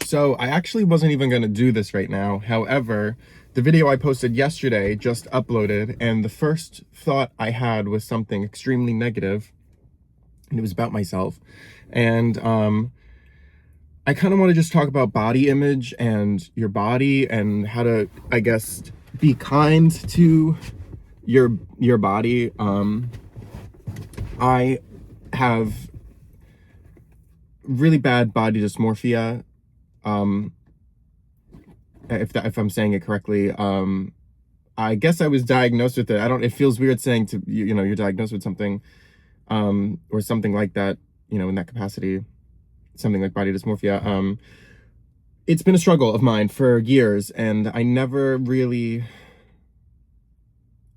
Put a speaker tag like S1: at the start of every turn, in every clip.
S1: So I actually wasn't even going to do this right now. However, the video I posted yesterday just uploaded, and the first thought I had was something extremely negative, and it was about myself. And I kind of want to just talk about body image and your body and how to, I guess, be kind to your body. I have really bad body dysmorphia. Um, if I'm saying it correctly. I guess I was diagnosed with it. It feels weird saying to you, you're diagnosed with something, or something like that, in that capacity, something like body dysmorphia. It's been a struggle of mine for years, and I never really,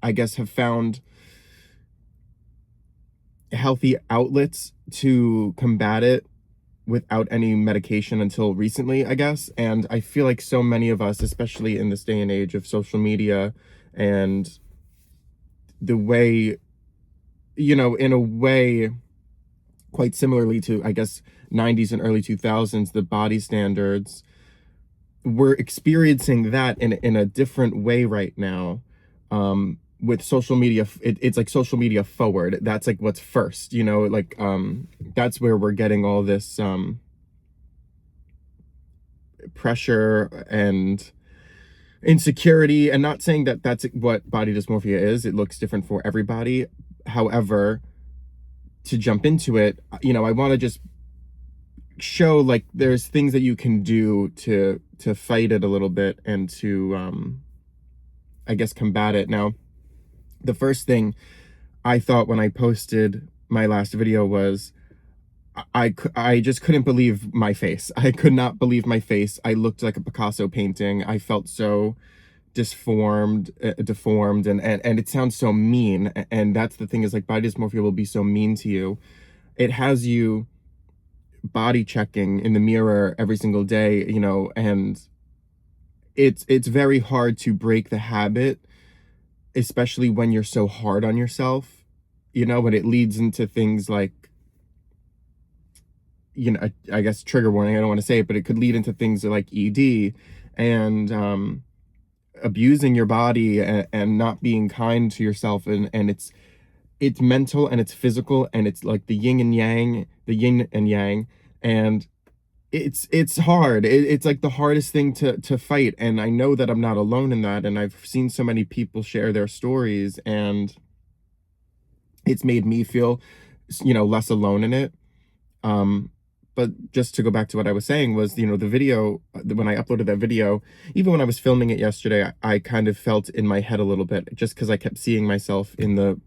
S1: I guess, have found healthy outlets to combat it without any medication until recently, I guess. And I feel like so many of us, especially in this day and age of social media and the way, in a way, quite similarly to, I guess, 90s and early 2000s, the body standards, we're experiencing that in a different way right now. With social media, it's like social media forward. That's like what's first, that's where we're getting all this pressure and insecurity. And not saying that that's what body dysmorphia is. It looks different for everybody. However, to jump into it, I want to just show, like, there's things that you can do to fight it a little bit and to I guess combat it. Now, the first thing I thought when I posted my last video was I just couldn't believe my face. I could not believe my face. I looked like a Picasso painting. I felt so deformed, and it sounds so mean. And that's the thing, is like body dysmorphia will be so mean to you. It has you body checking in the mirror every single day, and it's very hard to break the habit, especially when you're so hard on yourself, when it leads into things like, I guess trigger warning, I don't want to say it, but it could lead into things like ED and abusing your body and not being kind to yourself. And it's mental and it's physical, and it's like the yin and yang. And it's hard. It's like the hardest thing to fight. And I know that I'm not alone in that. And I've seen so many people share their stories, and it's made me feel, less alone in it. But just to go back to what I was saying was, the video, when I uploaded that video, even when I was filming it yesterday, I kind of felt in my head a little bit, just because I kept seeing myself in the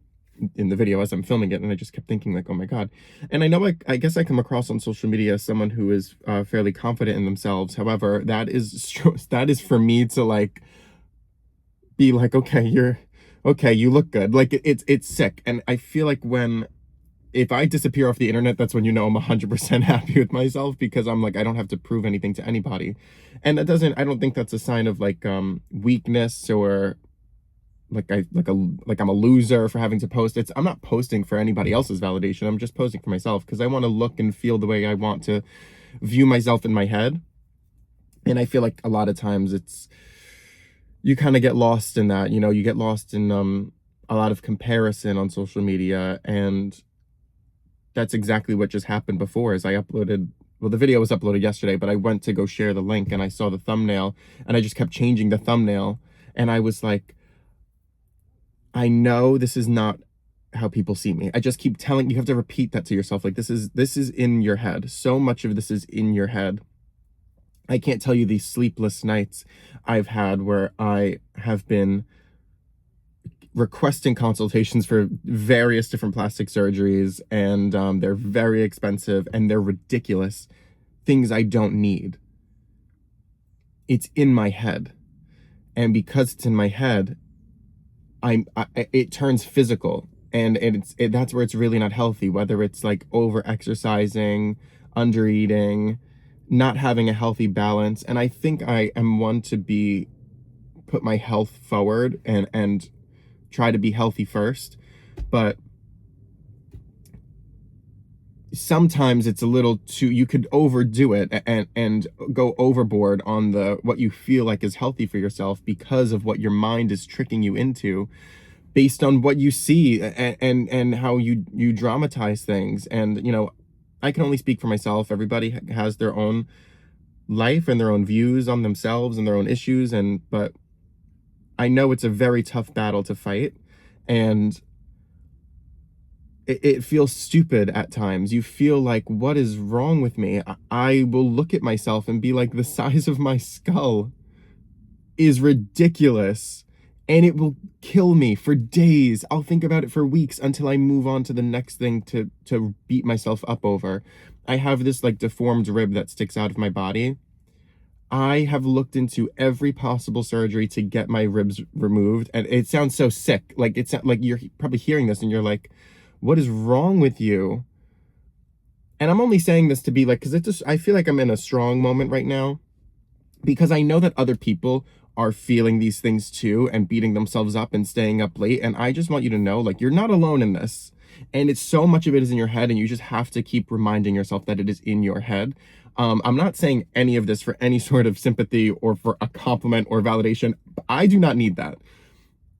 S1: video as I'm filming it, and I just kept thinking, like, oh my God. And I know, I guess I come across on social media as someone who is fairly confident in themselves. However, that is for me to, like, be like, okay, you look good. Like, it's sick. And I feel like if I disappear off the internet, that's when I'm 100% happy with myself, because I'm like, I don't have to prove anything to anybody. And I don't think that's a sign of, like, weakness, or like I'm a loser for having to post. I'm not posting for anybody else's validation. I'm just posting for myself, because I want to look and feel the way I want to view myself in my head. And I feel like a lot of times you kind of get lost in that, you get lost in a lot of comparison on social media. And that's exactly what just happened before, as I uploaded, well, the video was uploaded yesterday, but I went to go share the link, and I saw the thumbnail, and I just kept changing the thumbnail. And I was like, I know this is not how people see me. I just keep telling you, have to repeat that to yourself. Like, this is in your head. So much of this is in your head. I can't tell you these sleepless nights I've had where I have been requesting consultations for various different plastic surgeries, and they're very expensive, and they're ridiculous things I don't need. It's in my head, and because it's in my head, it turns physical, and that's where it's really not healthy. Whether it's like over exercising, under eating, not having a healthy balance. And I think I am one to put my health forward and try to be healthy first. But sometimes it's a little too, you could overdo it and go overboard on the what you feel like is healthy for yourself because of what your mind is tricking you into based on what you see, and how you dramatize things. And I can only speak for myself. Everybody has their own life and their own views on themselves and their own issues, and but I know it's a very tough battle to fight, and it feels stupid at times. You feel like, what is wrong with me? I will look at myself and be like, the size of my skull is ridiculous, and it will kill me for days. I'll think about it for weeks until I move on to the next thing to beat myself up over. I have this like deformed rib that sticks out of my body. I have looked into every possible surgery to get my ribs removed, and it sounds so sick. Like, it's like you're probably hearing this and you're like, what is wrong with you? And I'm only saying this to be like, because I feel like I'm in a strong moment right now, because I know that other people are feeling these things too and beating themselves up and staying up late. And I just want you to know, like, you're not alone in this. And it's so much of it is in your head, and you just have to keep reminding yourself that it is in your head. I'm not saying any of this for any sort of sympathy or for a compliment or validation. I do not need that.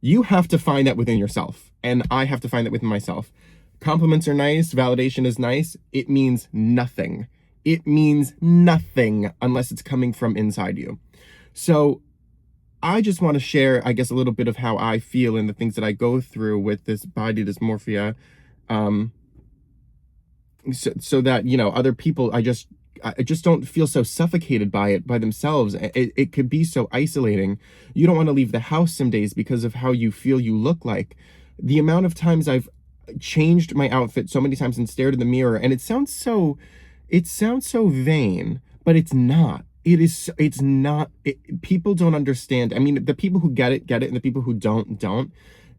S1: You have to find that within yourself, and I have to find that within myself. Compliments are nice, validation is nice. It means nothing. It means nothing unless it's coming from inside you. So I just want to share, I guess, a little bit of how I feel and the things that I go through with this body dysmorphia, so that other people, I just don't feel so suffocated by it by themselves. It could be so isolating. You don't want to leave the house some days because of how you feel you look like. The amount of times I've changed my outfit so many times and stared in the mirror, and it sounds so vain, but it's not. It's not. People don't understand. I mean, the people who get it, and the people who don't.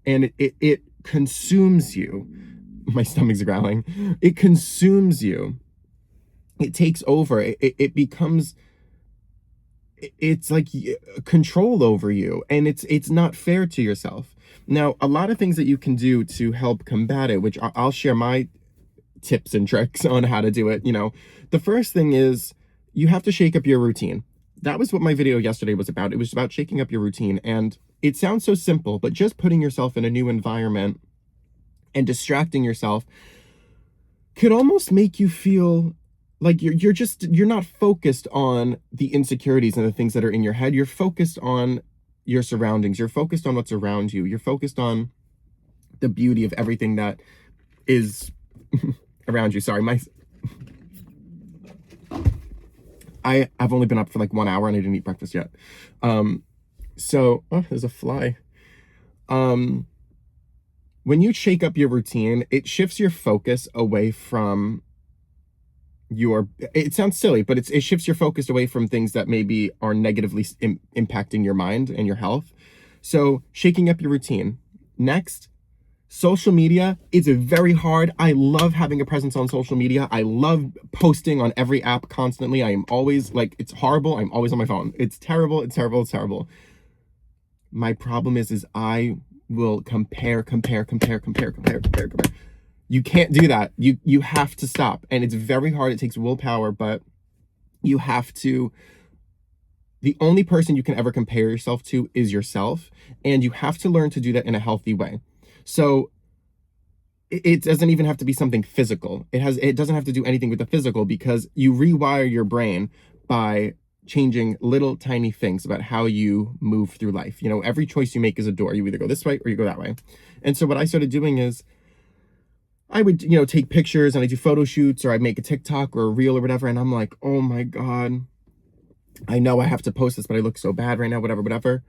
S1: And it consumes you. My stomach's growling. It consumes you. It takes over. It becomes, it's like control over you, and it's not fair to yourself. Now, a lot of things that you can do to help combat it, which I'll share my tips and tricks on how to do it. The first thing is you have to shake up your routine. That was what my video yesterday was about. It was about shaking up your routine, and it sounds so simple, but just putting yourself in a new environment and distracting yourself could almost make you feel like you're not focused on the insecurities and the things that are in your head. You're focused on your surroundings. You're focused on what's around you. You're focused on the beauty of everything that is around you. Sorry, I've only been up for like 1 hour and I didn't eat breakfast yet. So there's a fly. When you shake up your routine, it shifts your focus away from it sounds silly, but it shifts your focus away from things that maybe are negatively impacting your mind and your health. So shaking up your routine. Next, social media is very hard. I love having a presence on social media. I love posting on every app constantly. I am always like, it's horrible. I'm always on my phone. It's terrible. It's terrible. It's terrible. My problem is I will compare. You can't do that. You have to stop. And it's very hard. It takes willpower, but you have to. The only person you can ever compare yourself to is yourself. And you have to learn to do that in a healthy way. So it doesn't even have to be something physical. It doesn't have to do anything with the physical, because you rewire your brain by changing little tiny things about how you move through life. Every choice you make is a door. You either go this way or you go that way. And so what I started doing is I would, take pictures and I do photo shoots, or I make a TikTok or a reel or whatever. And I'm like, oh my God, I know I have to post this, but I look so bad right now, whatever.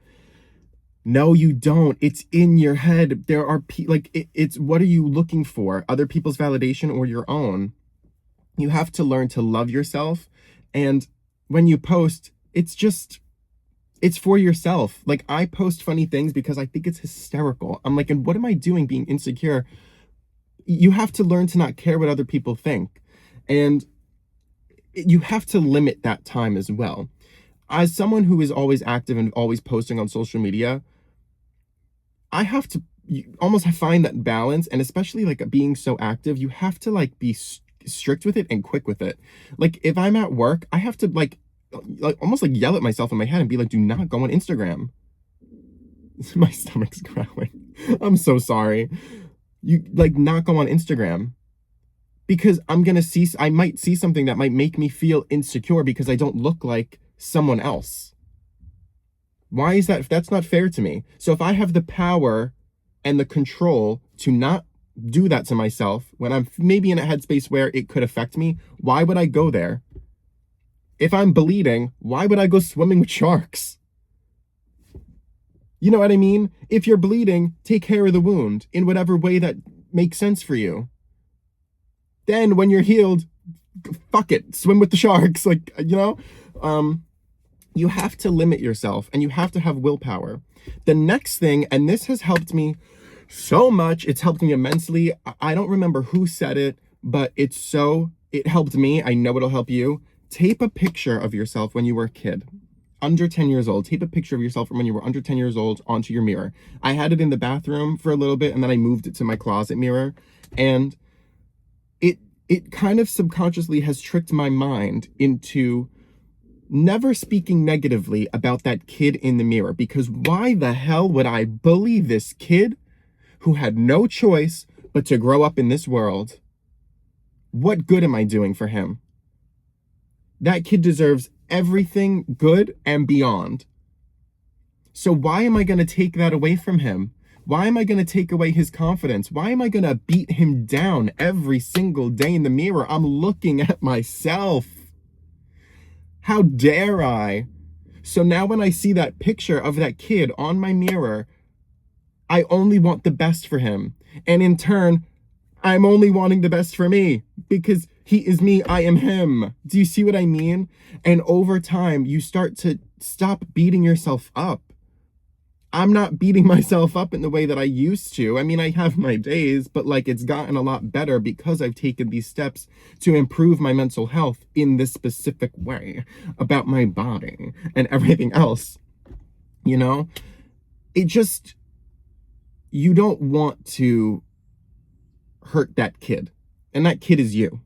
S1: No, you don't. It's in your head. There are it's what are you looking for? Other people's validation or your own? You have to learn to love yourself. And when you post, it's for yourself. Like, I post funny things because I think it's hysterical. I'm like, and what am I doing being insecure? You have to learn to not care what other people think. And you have to limit that time as well. As someone who is always active and always posting on social media, I have to almost find that balance. And especially like being so active, you have to like be strict with it and quick with it. Like if I'm at work, I have to like almost like yell at myself in my head and be like, do not go on Instagram. My stomach's growling. I'm so sorry. You like not go on Instagram because I might see something that might make me feel insecure because I don't look like someone else. Why is that? That's not fair to me. So if I have the power and the control to not do that to myself when I'm maybe in a headspace where it could affect me, why would I go there? If I'm bleeding, why would I go swimming with sharks? You know what I mean? If you're bleeding, take care of the wound in whatever way that makes sense for you. Then when you're healed, fuck it, swim with the sharks. Like, you have to limit yourself and you have to have willpower. The next thing, and this has helped me so much, it's helped me immensely. I don't remember who said it, but it helped me. I know it'll help you. Tape a picture of yourself when you were a kid, under 10 years old. Tape a picture of yourself from when you were under 10 years old onto your mirror. I had it in the bathroom for a little bit and then I moved it to my closet mirror, and it kind of subconsciously has tricked my mind into never speaking negatively about that kid in the mirror, because why the hell would I bully this kid who had no choice but to grow up in this world? What good am I doing for him? That kid deserves everything good and beyond. So why am I going to take that away from him? Why am I going to take away his confidence? Why am I going to beat him down every single day in the mirror? I'm looking at myself. How dare I? So now when I see that picture of that kid on my mirror, I only want the best for him. And in turn, I'm only wanting the best for me because he is me, I am him. Do you see what I mean? And over time, you start to stop beating yourself up. I'm not beating myself up in the way that I used to. I mean, I have my days, but like it's gotten a lot better because I've taken these steps to improve my mental health in this specific way about my body and everything else. You know, you don't want to hurt that kid, and that kid is you.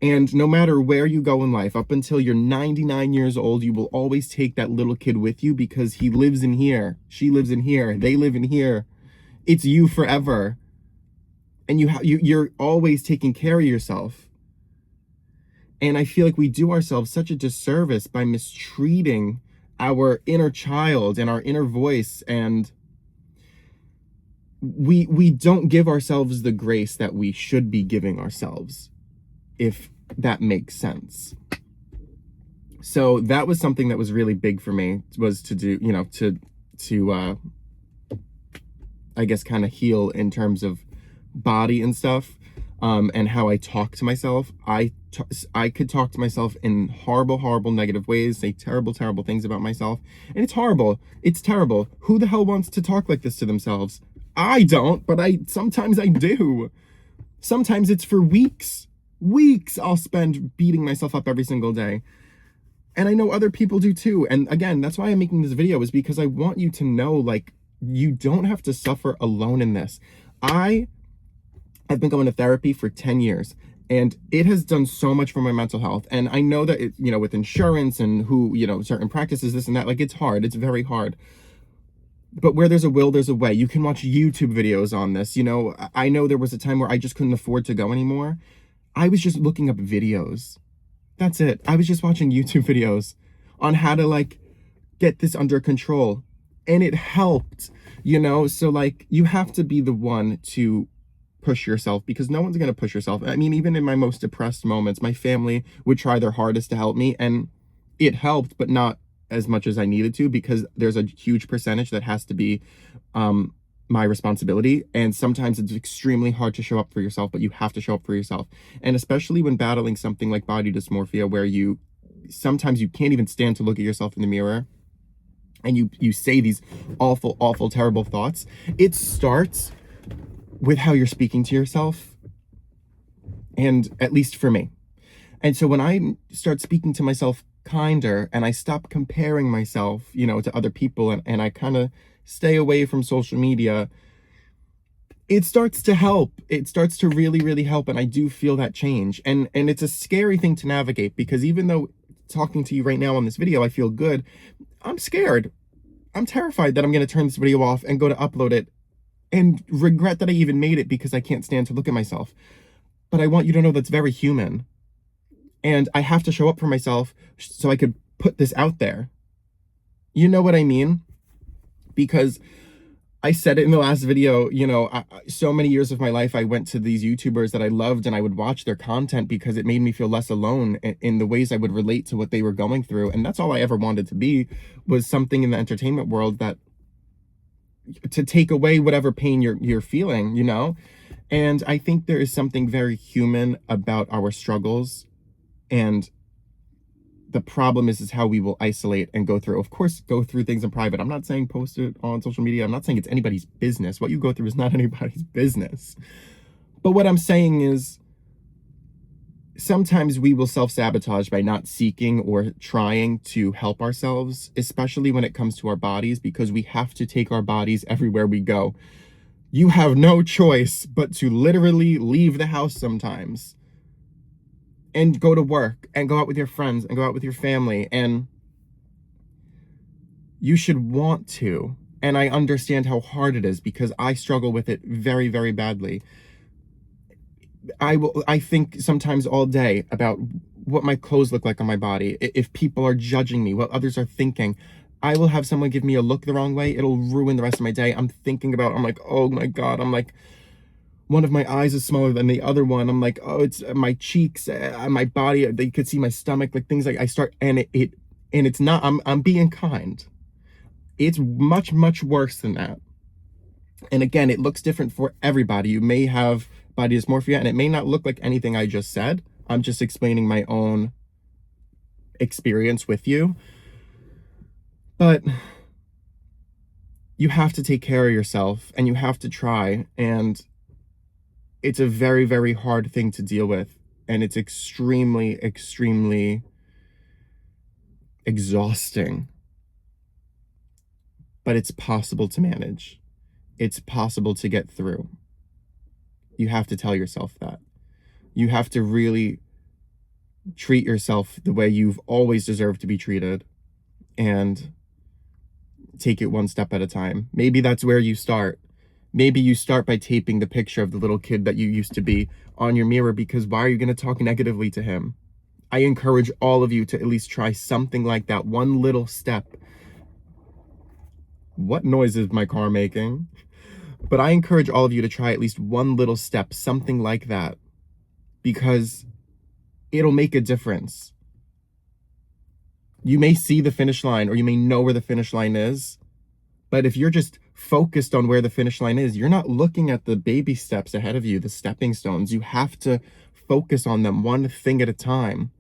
S1: And no matter where you go in life, up until you're 99 years old, you will always take that little kid with you because he lives in here, she lives in here, they live in here. It's you forever. And you're always taking care of yourself. And I feel like we do ourselves such a disservice by mistreating our inner child and our inner voice, and we don't give ourselves the grace that we should be giving ourselves, if that makes sense. So that was something that was really big for me, was to do, to I guess kind of heal in terms of body and stuff, and how I talk to myself. I could talk to myself in horrible negative ways, say terrible things about myself, and it's horrible. It's terrible. Who the hell wants to talk like this to themselves? I don't, but sometimes I do. Sometimes it's for weeks I'll spend beating myself up every single day. And I know other people do too. And again, that's why I'm making this video, is because I want you to know, like, you don't have to suffer alone in this. I've been going to therapy for 10 years and it has done so much for my mental health. And I know that, with insurance and certain practices, this and that, like, it's hard. It's very hard. But where there's a will, there's a way. You can watch YouTube videos on this. I know there was a time where I just couldn't afford to go anymore. I was just looking up videos. That's it. I was just watching YouTube videos on how to, like, get this under control. And it helped, So, like, you have to be the one to push yourself, because no one's going to push yourself. I mean, even in my most depressed moments, my family would try their hardest to help me. And it helped, but not as much as I needed to, because there's a huge percentage that has to be my responsibility. And sometimes it's extremely hard to show up for yourself, but you have to show up for yourself. And especially when battling something like body dysmorphia, where sometimes you can't even stand to look at yourself in the mirror, and you say these awful, terrible thoughts. It starts with how you're speaking to yourself, and at least for me. And so when I start speaking to myself kinder, and I stop comparing myself, to other people, and I kind of stay away from social media, it starts to help. It starts to really, really help. And I do feel that change. And it's a scary thing to navigate, because even though talking to you right now on this video, I feel good, I'm scared. I'm terrified that I'm going to turn this video off and go to upload it and regret that I even made it, because I can't stand to look at myself. But I want you to know that's very human. And I have to show up for myself so I could put this out there. You know what I mean? Because I said it in the last video, you know, so many years of my life, I went to these YouTubers that I loved, and I would watch their content because it made me feel less alone in the ways I would relate to what they were going through. And that's all I ever wanted to be, was something in the entertainment world that, to take away whatever pain you're feeling, you know? And I think there is something very human about our struggles. And the problem is how we will isolate and go through. Of course, go through things in private. I'm not saying post it on social media. I'm not saying it's anybody's business. What you go through is not anybody's business. But what I'm saying is, sometimes we will self-sabotage by not seeking or trying to help ourselves, especially when it comes to our bodies, because we have to take our bodies everywhere we go. You have no choice but to literally leave the house sometimes and go to work and go out with your friends and go out with your family, and you should want to. And I understand how hard it is, because I struggle with it very, very badly. I think sometimes all day about what my clothes look like on my body, if people are judging me, what others are thinking. I will have someone give me a look the wrong way, it'll ruin the rest of my day. I'm like, oh my God, I'm like, one of my eyes is smaller than the other one. I'm like, oh, it's my cheeks, my body. They could see my stomach, like things like I start, and it's not. I'm being kind. It's much, much worse than that. And again, it looks different for everybody. You may have body dysmorphia, and it may not look like anything I just said. I'm just explaining my own experience with you. But you have to take care of yourself, and you have to try. And it's a very, very hard thing to deal with. And it's extremely, extremely exhausting. But it's possible to manage. It's possible to get through. You have to tell yourself that. You have to really treat yourself the way you've always deserved to be treated, and take it one step at a time. Maybe that's where you start. Maybe you start by taping the picture of the little kid that you used to be on your mirror, because why are you going to talk negatively to him? I encourage all of you to at least try something like that, one little step. What noise is my car making? But I encourage all of you to try at least one little step, something like that, because it'll make a difference. You may see the finish line, or you may know where the finish line is, but if you're just focused on where the finish line is, you're not looking at the baby steps ahead of you, the stepping stones. You have to focus on them one thing at a time.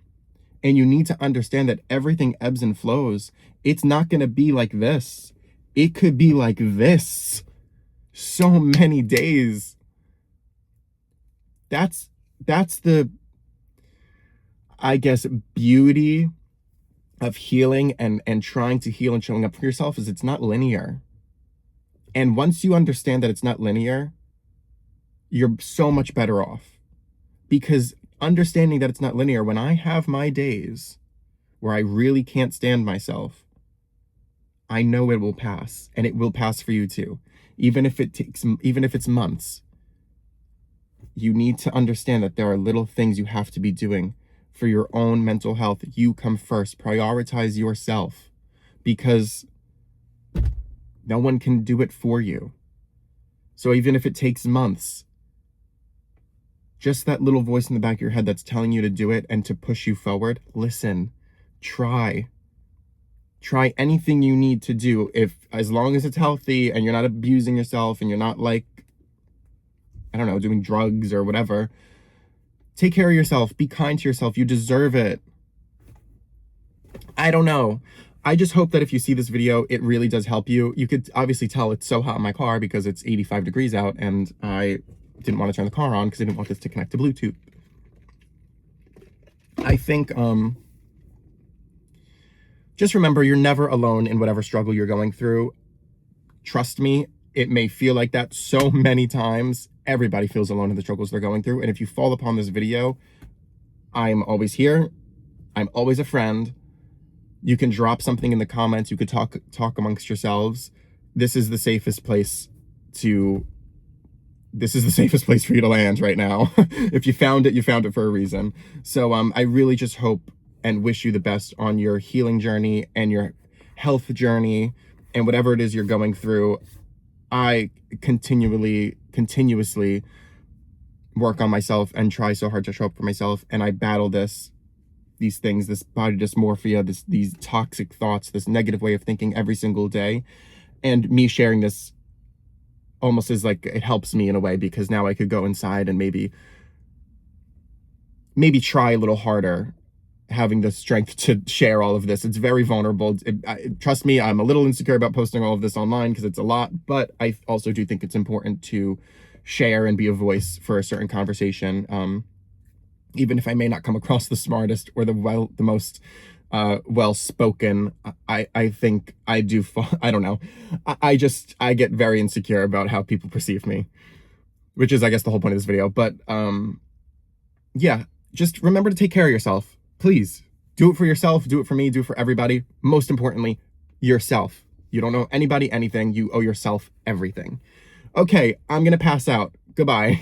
S1: And you need to understand that everything ebbs and flows. It's not going to be like this. It could be like this so many days. That's the, I guess, beauty of healing and trying to heal and showing up for yourself, is it's not linear. And once you understand that it's not linear, you're so much better off. Because understanding that it's not linear, when I have my days where I really can't stand myself, I know it will pass, and it will pass for you too. Even if it's months, you need to understand that there are little things you have to be doing for your own mental health. You come first. Prioritize yourself, because no one can do it for you. So even if it takes months, just that little voice in the back of your head that's telling you to do it and to push you forward, listen, try anything you need to do, as long as it's healthy and you're not abusing yourself and you're not, like, I don't know, doing drugs or whatever. Take care of yourself. Be kind to yourself. You deserve it. I don't know. I just hope that if you see this video, it really does help you. You could obviously tell it's so hot in my car because it's 85 degrees out, and I didn't want to turn the car on because I didn't want this to connect to Bluetooth. I think, just remember, you're never alone in whatever struggle you're going through. Trust me, It may feel like that so many times. Everybody feels alone in the struggles they're going through. And if you fall upon this video, I'm always here. I'm always a friend. You can drop something in the comments. You could talk amongst yourselves. This is the safest place for you to land right now. If you found it for a reason. So I really just hope and wish you the best on your healing journey and your health journey and whatever it is you're going through. I continuously work on myself and try so hard to show up for myself, and I battle these things, this body dysmorphia, these toxic thoughts, this negative way of thinking every single day. And me sharing this almost is like, it helps me in a way, because now I could go inside and maybe try a little harder, having the strength to share all of this. It's very vulnerable. Trust me, I'm a little insecure about posting all of this online because it's a lot, but I also do think it's important to share and be a voice for a certain conversation. Even if I may not come across the smartest or the most well-spoken, I think I do. I don't know. I get very insecure about how people perceive me, which is, I guess, the whole point of this video. But yeah, just remember to take care of yourself. Please do it for yourself. Do it for me. Do it for everybody. Most importantly, yourself. You don't owe anybody anything. You owe yourself everything. Okay, I'm gonna pass out. Goodbye.